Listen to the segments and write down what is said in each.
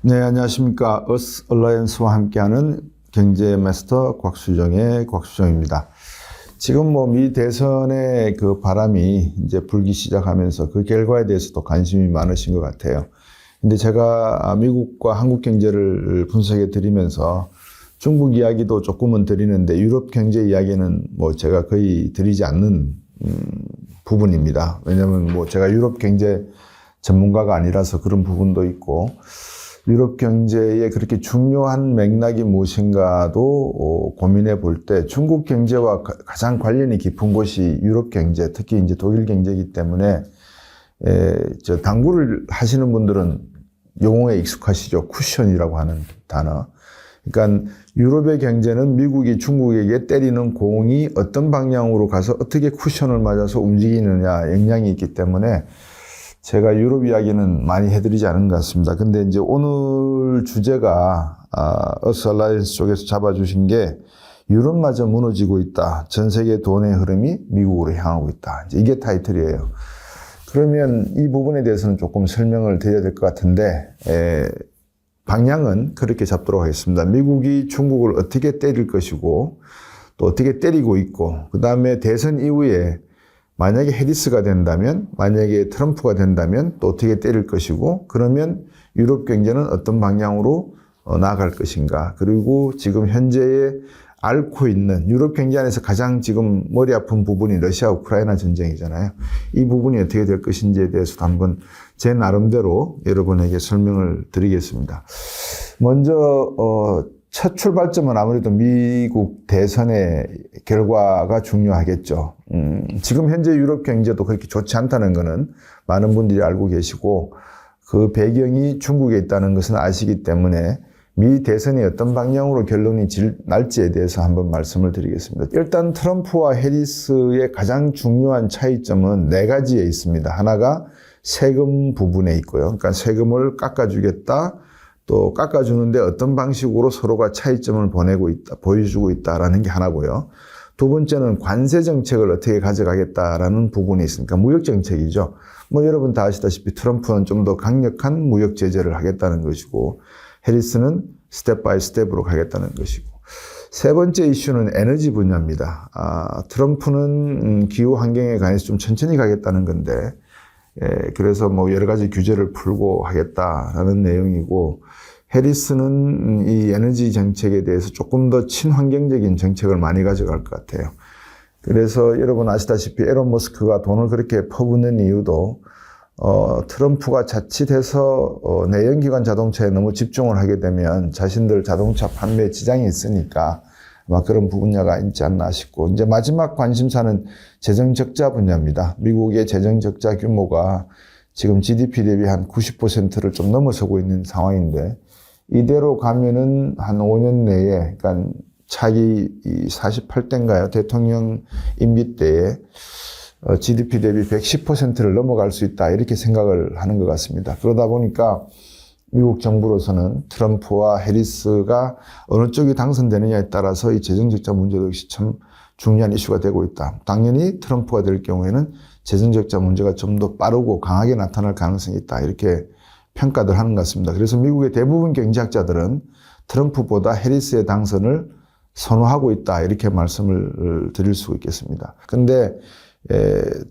네, 안녕하십니까. 어스 얼라이언스와 함께하는 경제 마스터 곽수정입니다. 지금 미 대선의 그 바람이 이제 불기 시작하면서 그 결과에 대해서도 관심이 많으신 것 같아요. 근데 제가 미국과 한국 경제를 분석해 드리면서 중국 이야기도 조금은 드리는데 유럽 경제 이야기는 제가 거의 드리지 않는 부분입니다. 왜냐하면 제가 유럽 경제 전문가가 아니라서 그런 부분도 있고, 유럽 경제에 그렇게 중요한 맥락이 무엇인가도 고민해 볼 때 중국 경제와 가장 관련이 깊은 곳이 유럽 경제, 특히 이제 독일 경제이기 때문에 당구를 하시는 분들은 용어에 익숙하시죠. 쿠션이라고 하는 단어. 그러니까 유럽의 경제는 미국이 중국에게 때리는 공이 어떤 방향으로 가서 어떻게 쿠션을 맞아서 움직이느냐 영향이 있기 때문에 제가 유럽 이야기는 많이 해드리지 않은 것 같습니다. 근데 이제 오늘 주제가 어스 얼라이언스 쪽에서 잡아주신 게 유럽마저 무너지고 있다. 전 세계 돈의 흐름이 미국으로 향하고 있다. 이게 타이틀이에요. 그러면 이 부분에 대해서는 조금 설명을 드려야 될 것 같은데 방향은 그렇게 잡도록 하겠습니다. 미국이 중국을 어떻게 때릴 것이고 또 어떻게 때리고 있고, 그 다음에 대선 이후에 만약에 해리스가 된다면, 만약에 트럼프가 된다면 또 어떻게 때릴 것이고, 그러면 유럽 경제는 어떤 방향으로 나아갈 것인가. 그리고 지금 현재에 앓고 있는 유럽 경제 안에서 가장 지금 머리 아픈 부분이 러시아 우크라이나 전쟁이잖아요. 이 부분이 어떻게 될 것인지에 대해서도 한번 제 나름대로 여러분에게 설명을 드리겠습니다. 먼저 첫 출발점은 아무래도 미국 대선의 결과가 중요하겠죠. 지금 현재 유럽 경제도 그렇게 좋지 않다는 것은 많은 분들이 알고 계시고, 그 배경이 중국에 있다는 것은 아시기 때문에 미 대선이 어떤 방향으로 결론이 날지에 대해서 한번 말씀을 드리겠습니다. 일단 트럼프와 해리스의 가장 중요한 차이점은 네 가지에 있습니다. 하나가 세금 부분에 있고요. 그러니까 세금을 깎아주겠다. 또 깎아주는데 어떤 방식으로 서로가 차이점을 보여주고 있다라는 게 하나고요. 두 번째는 관세 정책을 어떻게 가져가겠다라는 부분이 있으니까 무역 정책이죠. 여러분 다 아시다시피 트럼프는 좀 더 강력한 무역 제재를 하겠다는 것이고, 해리스는 스텝 바이 스텝으로 가겠다는 것이고, 세 번째 이슈는 에너지 분야입니다. 트럼프는 기후 환경에 관해서 좀 천천히 가겠다는 건데, 그래서 여러 가지 규제를 풀고 하겠다라는 내용이고, 해리스는 이 에너지 정책에 대해서 조금 더 친환경적인 정책을 많이 가져갈 것 같아요. 그래서 여러분 아시다시피 에론 머스크가 돈을 그렇게 퍼붓는 이유도 트럼프가 자칫해서 내연기관 자동차에 너무 집중을 하게 되면 자신들 자동차 판매에 지장이 있으니까 아마 그런 분야가 있지 않나 싶고, 이제 마지막 관심사는 재정 적자 분야입니다. 미국의 재정 적자 규모가 지금 GDP 대비 한 90%를 좀 넘어서고 있는 상황인데, 이대로 가면은 한 5년 내에, 그러니까 차기 48대인가요? 대통령 임기 때에 GDP 대비 110%를 넘어갈 수 있다. 이렇게 생각을 하는 것 같습니다. 그러다 보니까 미국 정부로서는 트럼프와 해리스가 어느 쪽이 당선되느냐에 따라서 이 재정적자 문제도 역시 참 중요한 이슈가 되고 있다. 당연히 트럼프가 될 경우에는 재정적자 문제가 좀 더 빠르고 강하게 나타날 가능성이 있다. 이렇게 평가들 하는 것 같습니다. 그래서 미국의 대부분 경제학자들은 트럼프보다 해리스의 당선을 선호하고 있다. 이렇게 말씀을 드릴 수 있겠습니다. 근데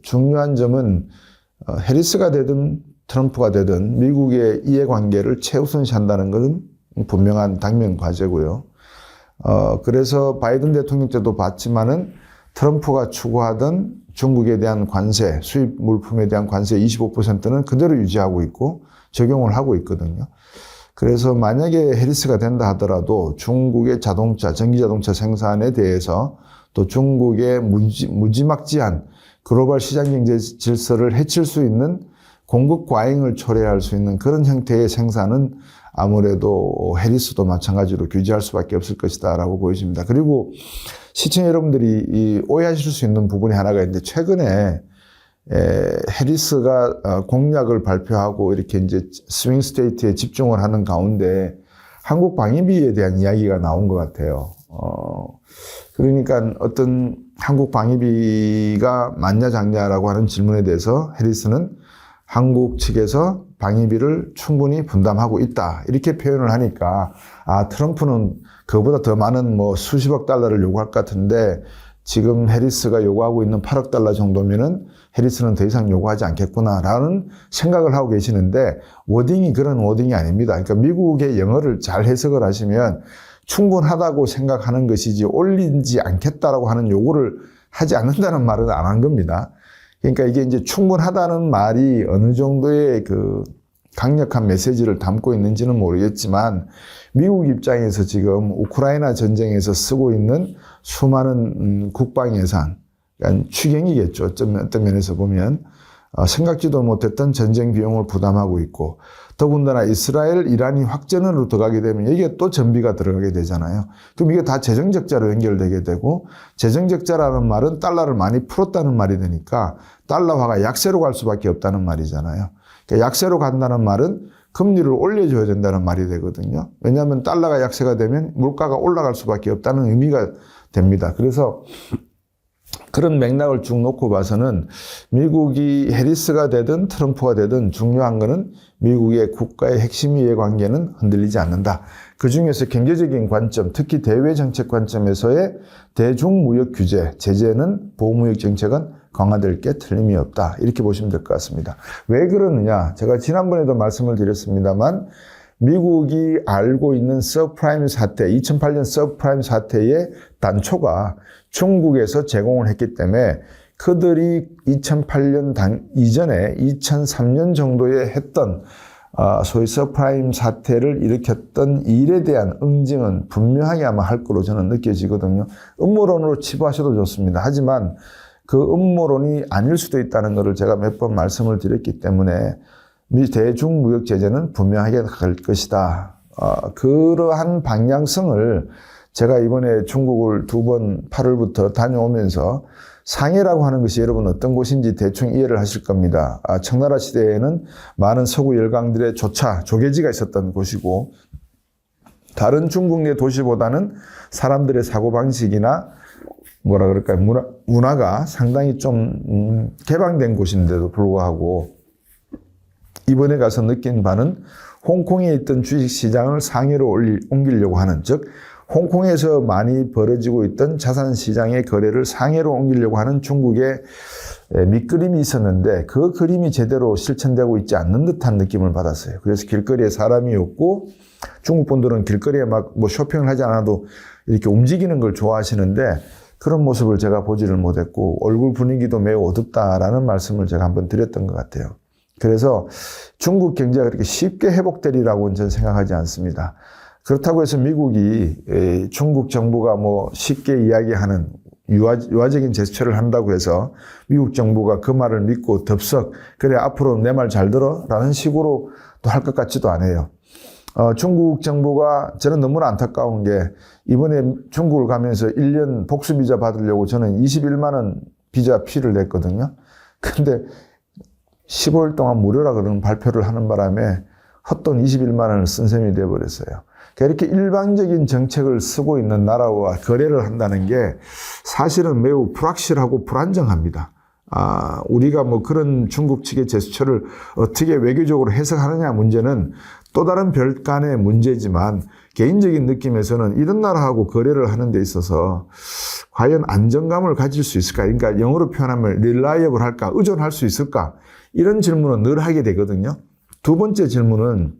중요한 점은 해리스가 되든 트럼프가 되든 미국의 이해관계를 최우선시한다는 것은 분명한 당면 과제고요. 그래서 바이든 대통령 때도 봤지만은 트럼프가 추구하던 중국에 대한 관세, 수입 물품에 대한 관세 25%는 그대로 유지하고 있고 적용을 하고 있거든요. 그래서 만약에 해리스가 된다 하더라도 중국의 자동차, 전기자동차 생산에 대해서 또 중국의 무지막지한 글로벌 시장 경제 질서를 해칠 수 있는 공급 과잉을 초래할 수 있는 그런 형태의 생산은 아무래도 해리스도 마찬가지로 규제할 수밖에 없을 것이다 라고 보여집니다. 그리고 시청자 여러분들이 오해하실 수 있는 부분이 하나가 있는데, 최근에 해리스가 공약을 발표하고 이렇게 이제 스윙 스테이트에 집중을 하는 가운데 한국 방위비에 대한 이야기가 나온 것 같아요. 그러니까 어떤 한국 방위비가 맞냐 작냐라고 하는 질문에 대해서 해리스는 한국 측에서 방위비를 충분히 분담하고 있다. 이렇게 표현을 하니까 트럼프는 그보다 더 많은 뭐 수십억 달러를 요구할 것 같은데 지금 해리스가 요구하고 있는 8억 달러 정도면은 해리스는 더 이상 요구하지 않겠구나라는 생각을 하고 계시는데 워딩이 그런 워딩이 아닙니다. 그러니까 미국의 영어를 잘 해석을 하시면 충분하다고 생각하는 것이지 올리지 않겠다라고 하는 요구를 하지 않는다는 말은 안 한 겁니다. 그러니까 이게 이제 충분하다는 말이 어느 정도의 그 강력한 메시지를 담고 있는지는 모르겠지만 미국 입장에서 지금 우크라이나 전쟁에서 쓰고 있는 수많은 국방 예산, 그러니까 추경이겠죠. 어떤 면에서 보면 생각지도 못했던 전쟁 비용을 부담하고 있고 더군다나 이스라엘, 이란이 확전으로 들어가게 되면 이게 또 전비가 들어가게 되잖아요. 그럼 이게 다 재정적자로 연결되게 되고 재정적자라는 말은 달러를 많이 풀었다는 말이 되니까 달러화가 약세로 갈 수밖에 없다는 말이잖아요. 그러니까 약세로 간다는 말은 금리를 올려줘야 된다는 말이 되거든요. 왜냐하면 달러가 약세가 되면 물가가 올라갈 수밖에 없다는 의미가 됩니다. 그래서 그런 맥락을 쭉 놓고 봐서는 미국이 해리스가 되든 트럼프가 되든 중요한 거는 미국의 국가의 핵심 이해관계는 흔들리지 않는다. 그중에서 경제적인 관점, 특히 대외 정책 관점에서의 대중무역 규제, 제재는 보호무역 정책은 강화될 게 틀림이 없다. 이렇게 보시면 될 것 같습니다. 왜 그러느냐? 제가 지난번에도 말씀을 드렸습니다만 미국이 알고 있는 서브프라임 사태, 2008년 서브프라임 사태의 단초가 중국에서 제공을 했기 때문에 그들이 2008년 이전에 2003년 정도에 했던 소위 서브프라임 사태를 일으켰던 일에 대한 응징은 분명하게 아마 할 거로 저는 느껴지거든요. 음모론으로 치부하셔도 좋습니다. 하지만 그 음모론이 아닐 수도 있다는 것을 제가 몇 번 말씀을 드렸기 때문에 대중무역 제재는 분명하게 갈 것이다. 그러한 방향성을 제가 이번에 중국을 2번 8월부터 다녀오면서 상해라고 하는 것이 여러분 어떤 곳인지 대충 이해를 하실 겁니다. 청나라 시대에는 많은 서구 열강들의 조계지가 있었던 곳이고 다른 중국 내 도시보다는 사람들의 사고방식이나 뭐라 그럴까요? 문화가 상당히 좀 개방된 곳인데도 불구하고 이번에 가서 느낀 바는 홍콩에 있던 주식시장을 상해로 옮기려고 하는, 즉 홍콩에서 많이 벌어지고 있던 자산시장의 거래를 상해로 옮기려고 하는 중국의 밑그림이 있었는데 그 그림이 제대로 실천되고 있지 않는 듯한 느낌을 받았어요. 그래서 길거리에 사람이 없고 중국 분들은 길거리에 막 뭐 쇼핑을 하지 않아도 이렇게 움직이는 걸 좋아하시는데 그런 모습을 제가 보지를 못했고 얼굴 분위기도 매우 어둡다라는 말씀을 제가 한번 드렸던 것 같아요. 그래서 중국 경제가 그렇게 쉽게 회복되리라고는 저는 생각하지 않습니다. 그렇다고 해서 미국이 중국 정부가 뭐 쉽게 이야기하는 유화적인 제스처를 한다고 해서 미국 정부가 그 말을 믿고 덥석 그래 앞으로 내 말 잘 들어 라는 식으로 또 할 것 같지도 않아요. 중국 정부가 저는 너무나 안타까운 게 이번에 중국을 가면서 1년 복수비자 받으려고 저는 21만 원 비자 피를 냈거든요. 근데 15일 동안 무료라 그러는 발표를 하는 바람에 헛돈 21만 원을 쓴 셈이 되어버렸어요. 이렇게 일방적인 정책을 쓰고 있는 나라와 거래를 한다는 게 사실은 매우 불확실하고 불안정합니다. 우리가 뭐 그런 중국 측의 제스처를 어떻게 외교적으로 해석하느냐 문제는 또 다른 별간의 문제지만 개인적인 느낌에서는 이런 나라하고 거래를 하는 데 있어서 과연 안정감을 가질 수 있을까? 그러니까 영어로 표현하면 reliable 할까? 의존할 수 있을까? 이런 질문은 늘 하게 되거든요. 두 번째 질문은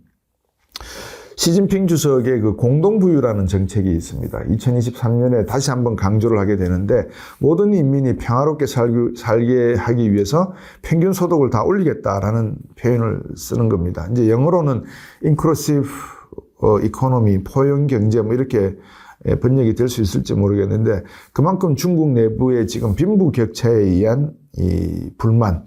시진핑 주석의 그 공동부유라는 정책이 있습니다. 2023년에 다시 한번 강조를 하게 되는데 모든 인민이 평화롭게 살게 하기 위해서 평균 소득을 다 올리겠다라는 표현을 쓰는 겁니다. 이제 영어로는 inclusive economy, 포용 경제 뭐 이렇게 번역이 될 수 있을지 모르겠는데 그만큼 중국 내부의 지금 빈부격차에 의한 이 불만의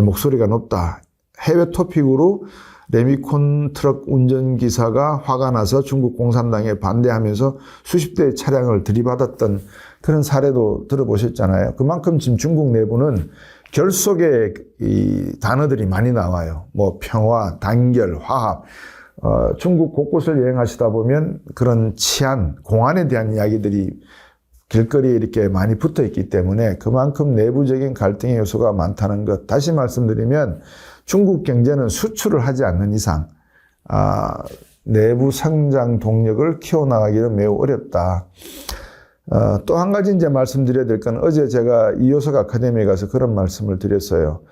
목소리가 높다. 해외 토픽으로 레미콘 트럭 운전기사가 화가 나서 중국 공산당에 반대하면서 수십 대의 차량을 들이받았던 그런 사례도 들어보셨잖아요. 그만큼 지금 중국 내부는 결속의 이 단어들이 많이 나와요. 뭐 평화, 단결, 화합. 중국 곳곳을 여행하시다 보면 그런 치안, 공안에 대한 이야기들이 길거리에 이렇게 많이 붙어 있기 때문에 그만큼 내부적인 갈등의 요소가 많다는 것. 다시 말씀드리면 중국 경제는 수출을 하지 않는 이상 내부 성장 동력을 키워나가기는 매우 어렵다. 또 한 가지 이제 말씀드려야 될 건 어제 제가 이효석 아카데미에 가서 그런 말씀을 드렸어요.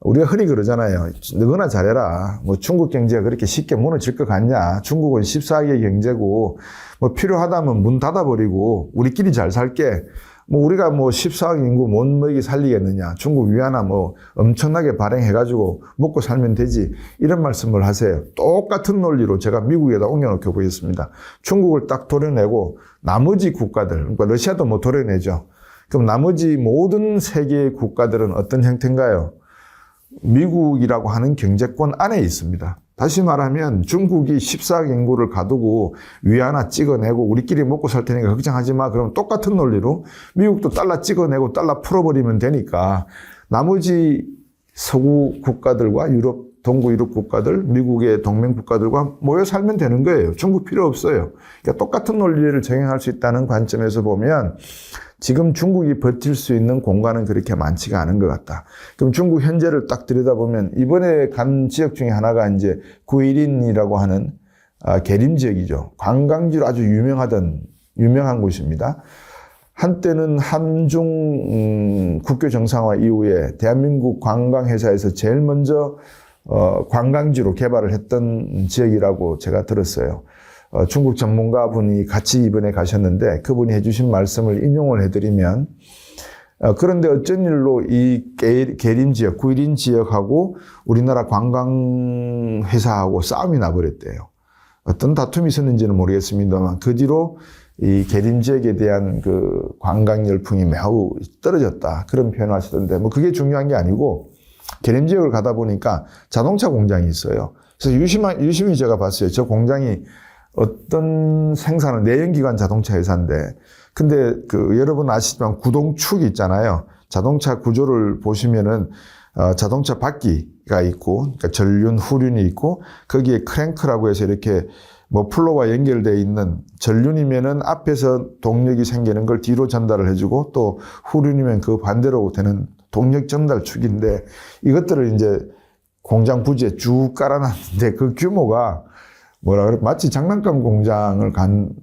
우리가 흔히 그러잖아요. 너거나 잘해라. 뭐 중국 경제가 그렇게 쉽게 무너질 것 같냐. 중국은 14개 경제고 뭐 필요하다면 문 닫아버리고 우리끼리 잘 살게. 뭐 우리가 뭐 14억 인구 못 먹이 살리겠느냐. 중국 위안화 뭐 엄청나게 발행해가지고 먹고 살면 되지. 이런 말씀을 하세요. 똑같은 논리로 제가 미국에다 옮겨놓게 보겠습니다. 중국을 딱 도려내고 나머지 국가들, 그러니까 러시아도 뭐 도려내죠. 그럼 나머지 모든 세계의 국가들은 어떤 형태인가요? 미국이라고 하는 경제권 안에 있습니다. 다시 말하면 중국이 14억 인구를 가두고 위안화 찍어내고 우리끼리 먹고 살 테니까 걱정하지 마. 그러면 똑같은 논리로 미국도 달러 찍어내고 달러 풀어버리면 되니까 나머지 서구 국가들과 유럽, 동구 유럽 국가들, 미국의 동맹 국가들과 모여 살면 되는 거예요. 중국 필요 없어요. 그러니까 똑같은 논리를 적용할 수 있다는 관점에서 보면 지금 중국이 버틸 수 있는 공간은 그렇게 많지가 않은 것 같다. 그럼 중국 현재를 딱 들여다보면 이번에 간 지역 중에 하나가 이제 구이린이라고 하는 계림 지역이죠. 관광지로 아주 유명한 곳입니다. 한때는 한중 국교 정상화 이후에 대한민국 관광회사에서 제일 먼저 관광지로 개발을 했던 지역이라고 제가 들었어요. 중국 전문가분이 같이 이번에 가셨는데 그분이 해주신 말씀을 인용을 해드리면 그런데 어쩐 일로 이 계림 지역, 구이린 지역하고 우리나라 관광회사하고 싸움이 나버렸대요. 어떤 다툼이 있었는지는 모르겠습니다만 그 뒤로 이 계림 지역에 대한 그 관광 열풍이 매우 떨어졌다. 그런 표현을 하시던데 뭐 그게 중요한 게 아니고 계림 지역을 가다 보니까 자동차 공장이 있어요. 그래서 유심히 제가 봤어요. 저 공장이 어떤 생산은 내연기관 자동차 회사인데, 근데 여러분 아시지만 구동축이 있잖아요. 자동차 구조를 보시면은, 자동차 바퀴가 있고, 그러니까 전륜, 후륜이 있고, 거기에 크랭크라고 해서 이렇게 머플러와 연결되어 있는 전륜이면은 앞에서 동력이 생기는 걸 뒤로 전달을 해주고, 또 후륜이면 그 반대로 되는 동력 전달축인데, 이것들을 이제 공장 부지에 쭉 깔아놨는데 그 규모가 마치 장난감 공장을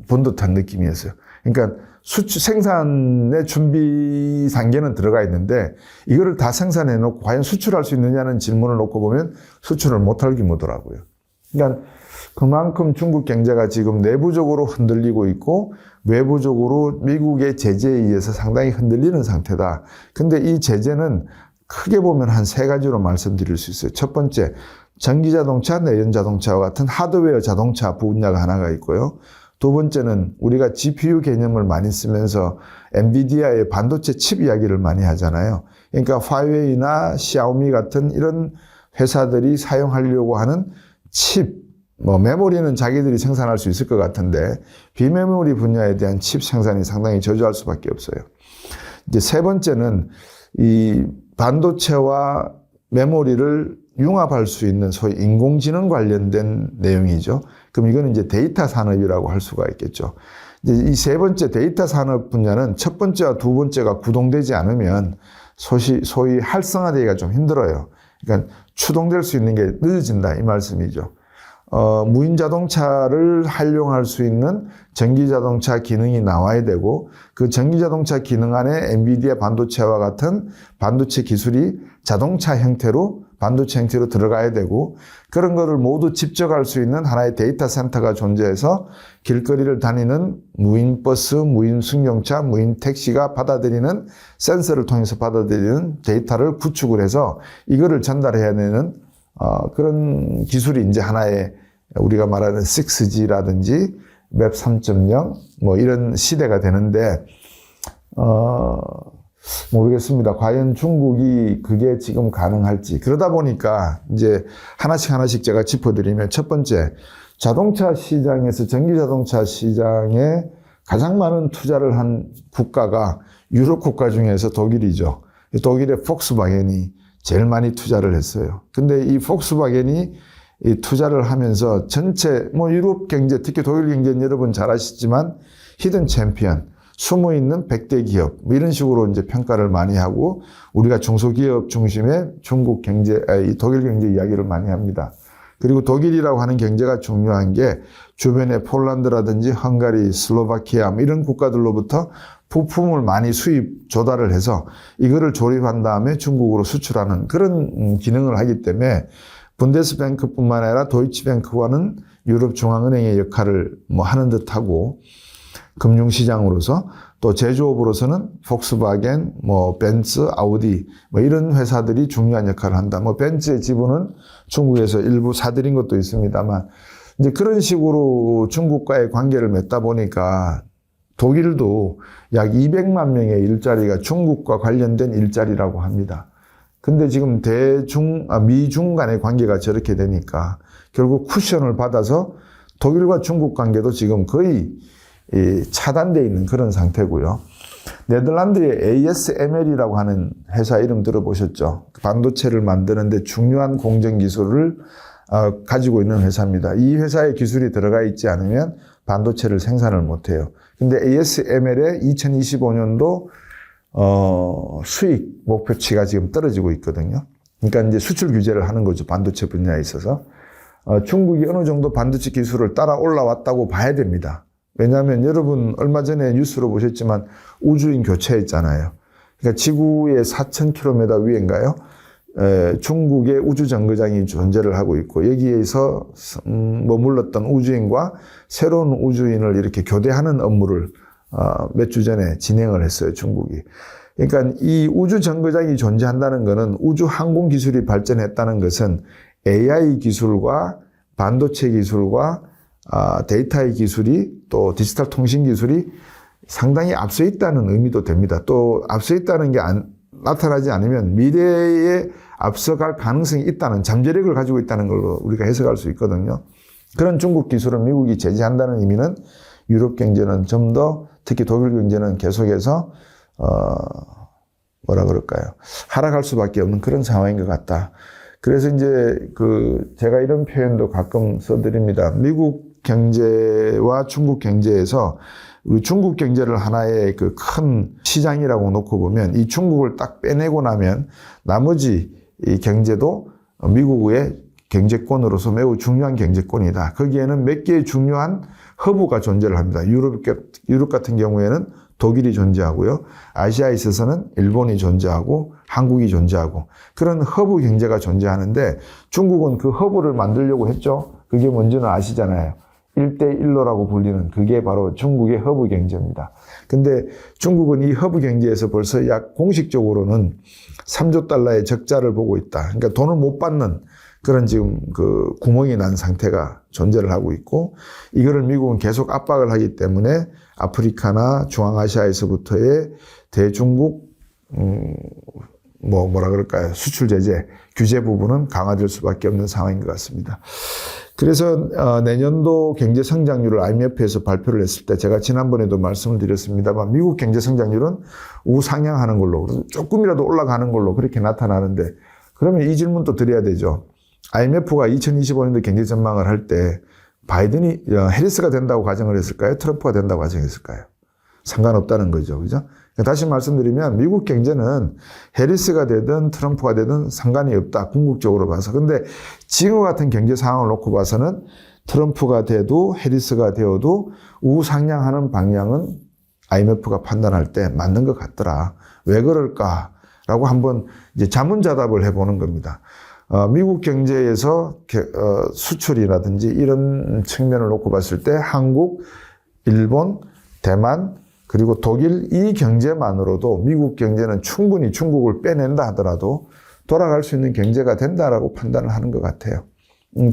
본 듯한 느낌이었어요. 그러니까 생산의 준비 단계는 들어가 있는데 이거를 다 생산해 놓고 과연 수출할 수 있느냐는 질문을 놓고 보면 수출을 못할 규모더라고요. 그러니까 그만큼 중국 경제가 지금 내부적으로 흔들리고 있고 외부적으로 미국의 제재에 의해서 상당히 흔들리는 상태다. 근데 이 제재는 크게 보면 한 세 가지로 말씀드릴 수 있어요. 첫 번째, 전기자동차, 내연자동차와 같은 하드웨어 자동차 분야가 하나가 있고요. 두 번째는 우리가 GPU 개념을 많이 쓰면서 엔비디아의 반도체 칩 이야기를 많이 하잖아요. 그러니까 화웨이나 샤오미 같은 이런 회사들이 사용하려고 하는 칩, 메모리는 자기들이 생산할 수 있을 것 같은데 비메모리 분야에 대한 칩 생산이 상당히 저조할 수밖에 없어요. 이제 세 번째는 이 반도체와 메모리를 융합할 수 있는 소위 인공지능 관련된 내용이죠. 그럼 이거는 이제 데이터 산업이라고 할 수가 있겠죠. 이제 이 세 번째 데이터 산업 분야는 첫 번째와 두 번째가 구동되지 않으면 소위 활성화되기가 좀 힘들어요. 그러니까 추동될 수 있는 게 늦어진다 이 말씀이죠. 무인 자동차를 활용할 수 있는 전기 자동차 기능이 나와야 되고 그 전기 자동차 기능 안에 엔비디아 반도체와 같은 반도체 기술이 자동차 형태로 반도체 형태로 들어가야 되고 그런 거를 모두 집적할 수 있는 하나의 데이터 센터가 존재해서 길거리를 다니는 무인 버스, 무인 승용차, 무인 택시가 받아들이는 센서를 통해서 받아들이는 데이터를 구축을 해서 이거를 전달해야 되는 그런 기술이 이제 하나의 우리가 말하는 6G라든지 웹 3.0 뭐 이런 시대가 되는데 모르겠습니다. 과연 중국이 그게 지금 가능할지. 그러다 보니까 이제 하나씩 제가 짚어드리면 첫 번째, 자동차 시장에서 전기 자동차 시장에 가장 많은 투자를 한 국가가 유럽 국가 중에서 독일이죠. 독일의 폭스바겐이 제일 많이 투자를 했어요. 근데 이 폭스바겐이 이 투자를 하면서 전체 유럽 경제, 특히 독일 경제는 여러분 잘 아시지만 히든 챔피언, 숨어있는 100대 기업, 뭐 이런 식으로 이제 평가를 많이 하고, 우리가 중소기업 중심의 중국 경제, 독일 경제 이야기를 많이 합니다. 그리고 독일이라고 하는 경제가 중요한 게 주변에 폴란드라든지 헝가리, 슬로바키아 뭐 이런 국가들로부터 부품을 많이 수입 조달을 해서 이거를 조립한 다음에 중국으로 수출하는 그런 기능을 하기 때문에 분데스뱅크뿐만 아니라 도이치뱅크와는 유럽 중앙은행의 역할을 뭐 하는 듯하고, 금융시장으로서 또 제조업으로서는 폭스바겐, 뭐 벤츠, 아우디 뭐 이런 회사들이 중요한 역할을 한다. 뭐 벤츠의 지분은 중국에서 일부 사들인 것도 있습니다만, 이제 그런 식으로 중국과의 관계를 맺다 보니까 독일도 약 200만 명의 일자리가 중국과 관련된 일자리라고 합니다. 근데 지금 미중 간의 관계가 저렇게 되니까 결국 쿠션을 받아서 독일과 중국 관계도 지금 거의 차단되어 있는 그런 상태고요. 네덜란드의 ASML이라고 하는 회사 이름 들어보셨죠? 반도체를 만드는데 중요한 공정 기술을 가지고 있는 회사입니다. 이 회사의 기술이 들어가 있지 않으면 반도체를 생산을 못해요. 근데 ASML의 2025년도 수익 목표치가 지금 떨어지고 있거든요. 그러니까 이제 수출 규제를 하는 거죠. 반도체 분야에 있어서. 중국이 어느 정도 반도체 기술을 따라 올라왔다고 봐야 됩니다. 왜냐하면 여러분 얼마 전에 뉴스로 보셨지만 우주인 교체했잖아요. 그러니까 지구의 4,000km 위인가요? 중국의 우주정거장이 존재를 하고 있고, 여기에서 머물렀던 우주인과 새로운 우주인을 이렇게 교대하는 업무를 몇 주 전에 진행을 했어요, 중국이. 그러니까 이 우주정거장이 존재한다는 것은 우주 항공 기술이 발전했다는 것은 AI 기술과 반도체 기술과 데이터의 기술이 또 디지털 통신 기술이 상당히 앞서 있다는 의미도 됩니다. 또 앞서 있다는 게 나타나지 않으면 미래에 앞서갈 가능성이 있다는 잠재력을 가지고 있다는 걸로 우리가 해석할 수 있거든요. 그런 중국 기술을 미국이 제재한다는 의미는 유럽 경제는 좀 더, 특히 독일 경제는 계속해서 뭐라 그럴까요? 하락할 수밖에 없는 그런 상황인 것 같다. 그래서 이제 제가 이런 표현도 가끔 써드립니다. 미국 경제와 중국 경제에서 우리 중국 경제를 하나의 그 큰 시장이라고 놓고 보면, 이 중국을 딱 빼내고 나면 나머지 이 경제도 미국의 경제권으로서 매우 중요한 경제권이다. 거기에는 몇 개의 중요한 허브가 존재를 합니다. 유럽 같은 경우에는 독일이 존재하고요. 아시아에 있어서는 일본이 존재하고 한국이 존재하고 그런 허브 경제가 존재하는데, 중국은 그 허브를 만들려고 했죠. 그게 뭔지는 아시잖아요. 1대1로라고 불리는 그게 바로 중국의 허브 경제입니다. 근데 중국은 이 허브 경제에서 벌써 약 공식적으로는 3조 달러의 적자를 보고 있다. 그러니까 돈을 못 받는 그런 지금 그 구멍이 난 상태가 존재를 하고 있고, 이거를 미국은 계속 압박을 하기 때문에 아프리카나 중앙아시아에서부터의 대중국 뭐라 그럴까요? 수출 제재, 규제 부분은 강화될 수밖에 없는 상황인 것 같습니다. 그래서 내년도 경제 성장률을 IMF에서 발표를 했을 때 제가 지난번에도 말씀을 드렸습니다만, 미국 경제 성장률은 우상향하는 걸로, 조금이라도 올라가는 걸로 그렇게 나타나는데, 그러면 이 질문도 드려야 되죠. IMF가 2025년도 경제 전망을 할 때 바이든이 해리스가 된다고 가정을 했을까요? 트럼프가 된다고 가정했을까요? 상관없다는 거죠. 그죠? 다시 말씀드리면 미국 경제는 해리스가 되든 트럼프가 되든 상관이 없다. 궁극적으로 봐서. 근데 지금과 같은 경제 상황을 놓고 봐서는 트럼프가 돼도 해리스가 되어도 우상향하는 방향은 IMF가 판단할 때 맞는 것 같더라. 왜 그럴까라고 한번 이제 자문자답을 해보는 겁니다. 미국 경제에서 수출이라든지 이런 측면을 놓고 봤을 때 한국, 일본, 대만, 그리고 독일 이 경제만으로도 미국 경제는 충분히 중국을 빼낸다 하더라도 돌아갈 수 있는 경제가 된다라고 판단을 하는 것 같아요.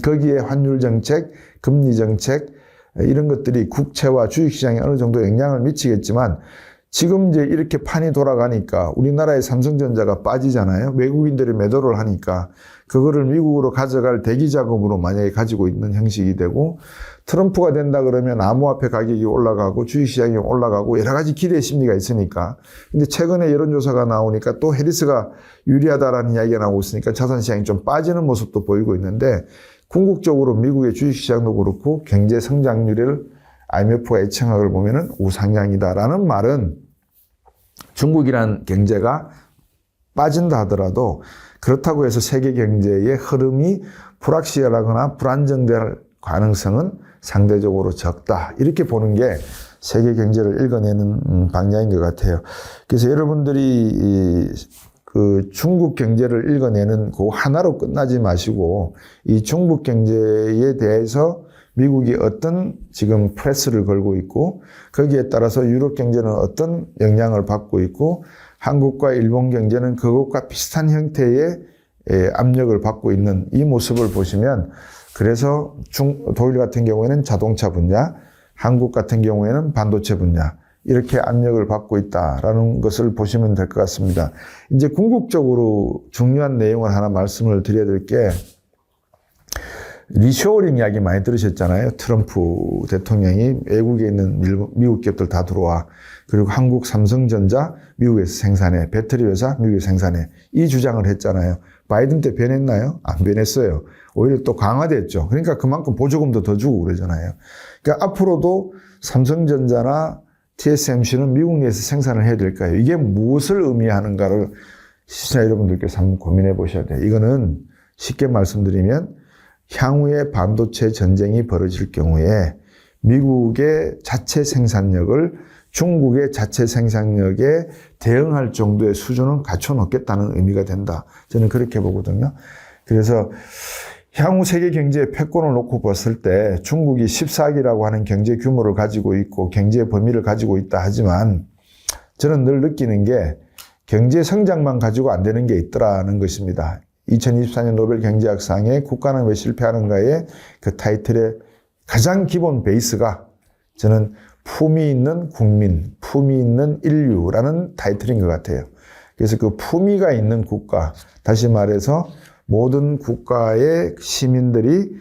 거기에 환율 정책, 금리 정책 이런 것들이 국채와 주식시장에 어느 정도 영향을 미치겠지만, 지금 이제 이렇게 판이 돌아가니까 우리나라의 삼성전자가 빠지잖아요. 외국인들이 매도를 하니까 그거를 미국으로 가져갈 대기자금으로 만약에 가지고 있는 형식이 되고, 트럼프가 된다 그러면 암호화폐 가격이 올라가고 주식시장이 올라가고 여러 가지 기대 심리가 있으니까. 근데 최근에 여론조사가 나오니까 또 해리스가 유리하다라는 이야기가 나오고 있으니까 자산시장이 좀 빠지는 모습도 보이고 있는데, 궁극적으로 미국의 주식시장도 그렇고 경제 성장률을 IMF가 예측학을 보면은 우상향이다라는 말은 중국이란 경제가 빠진다 하더라도 그렇다고 해서 세계 경제의 흐름이 불확실하거나 불안정될 가능성은 상대적으로 적다. 이렇게 보는 게 세계 경제를 읽어내는 방향인 것 같아요. 그래서 여러분들이 그 중국 경제를 읽어내는 그 하나로 끝나지 마시고 이 중국 경제에 대해서 미국이 어떤 지금 프레스를 걸고 있고 거기에 따라서 유럽 경제는 어떤 영향을 받고 있고 한국과 일본 경제는 그것과 비슷한 형태의 압력을 받고 있는 이 모습을 보시면 그래서 독일 같은 경우에는 자동차 분야, 한국 같은 경우에는 반도체 분야 이렇게 압력을 받고 있다라는 것을 보시면 될 것 같습니다. 이제 궁극적으로 중요한 내용을 하나 말씀을 드려야 될 게 리쇼어링 이야기 많이 들으셨잖아요. 트럼프 대통령이 외국에 있는 미국 기업들 다 들어와. 그리고 한국 삼성전자 미국에서 생산해. 배터리 회사 미국에서 생산해. 이 주장을 했잖아요. 바이든 때 변했나요? 안 변했어요. 오히려 또 강화됐죠. 그러니까 그만큼 보조금도 더 주고 그러잖아요. 그러니까 앞으로도 삼성전자나 TSMC는 미국 내에서 생산을 해야 될까요? 이게 무엇을 의미하는가를 시청자 여러분들께서 한번 고민해 보셔야 돼요. 이거는 쉽게 말씀드리면 향후에 반도체 전쟁이 벌어질 경우에 미국의 자체 생산력을 중국의 자체 생산력에 대응할 정도의 수준은 갖춰놓겠다는 의미가 된다. 저는 그렇게 보거든요. 그래서 향후 세계 경제의 패권을 놓고 봤을 때 중국이 14기라고 하는 경제 규모를 가지고 있고 경제 범위를 가지고 있다 하지만 저는 늘 느끼는 게 경제 성장만 가지고 안 되는 게 있더라는 것입니다. 2024년 노벨 경제학상에 국가는 왜 실패하는가의 그 타이틀의 가장 기본 베이스가 저는 품위 있는 국민, 품위 있는 인류라는 타이틀인 것 같아요. 그래서 그 품위가 있는 국가, 다시 말해서 모든 국가의 시민들이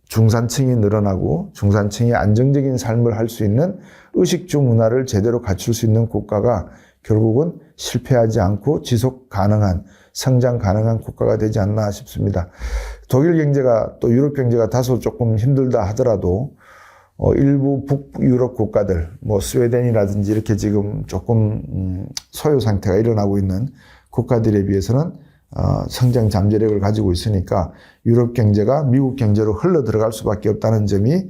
중산층이 늘어나고 중산층이 안정적인 삶을 할 수 있는 의식주 문화를 제대로 갖출 수 있는 국가가 결국은 실패하지 않고 지속 가능한 성장 가능한 국가가 되지 않나 싶습니다. 독일 경제가 또 유럽 경제가 다소 조금 힘들다 하더라도 일부 북유럽 국가들, 뭐 스웨덴이라든지 이렇게 지금 조금 소요 상태가 일어나고 있는 국가들에 비해서는 성장 잠재력을 가지고 있으니까 유럽 경제가 미국 경제로 흘러 들어갈 수밖에 없다는 점이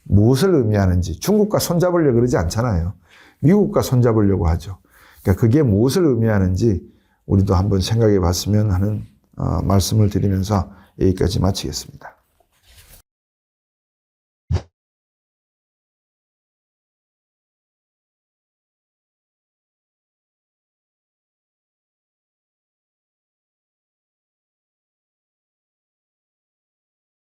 무엇을 의미하는지 중국과 손잡으려고 그러지 않잖아요. 미국과 손잡으려고 하죠. 그러니까 그게 무엇을 의미하는지 우리도 한번 생각해 봤으면 하는 말씀을 드리면서 여기까지 마치겠습니다.